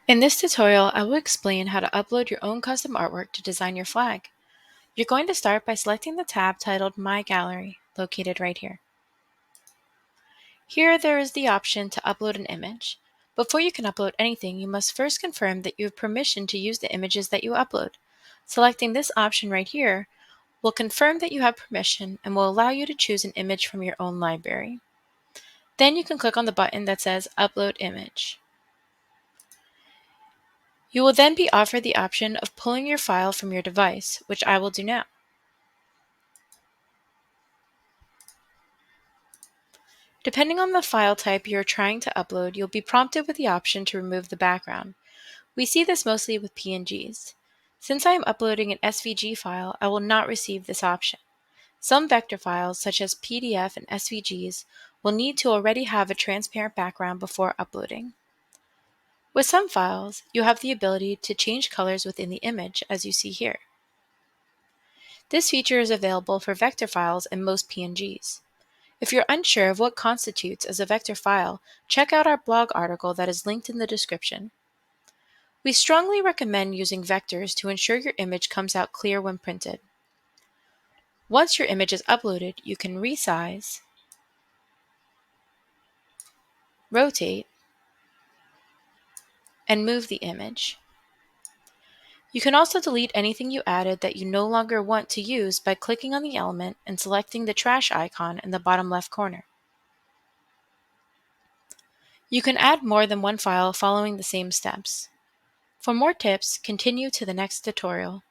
In this tutorial, I will explain how to upload your own custom artwork to design your flag. You're going to start by selecting the tab titled My Gallery, located right here. Here there is the option to upload an image. Before you can upload anything, you must first confirm that you have permission to use the images that you upload. Selecting this option right here will confirm that you have permission and will allow you to choose an image from your own library. Then you can click on the button that says Upload Image. You will then be offered the option of pulling your file from your device, which I will do now. Depending on the file type you're trying to upload, you'll be prompted with the option to remove the background. We see this mostly with PNGs. Since I am uploading an SVG file, I will not receive this option. Some vector files, such as PDF and SVGs, will need to already have a transparent background before uploading. With some files, you have the ability to change colors within the image, as you see here. This feature is available for vector files and most PNGs. If you're unsure of what constitutes as a vector file, check out our blog article that is linked in the description. We strongly recommend using vectors to ensure your image comes out clear when printed. Once your image is uploaded, you can resize, rotate, and move the image. You can also delete anything you added that you no longer want to use by clicking on the element and selecting the trash icon in the bottom left corner. You can add more than one file following the same steps. For more tips, continue to the next tutorial.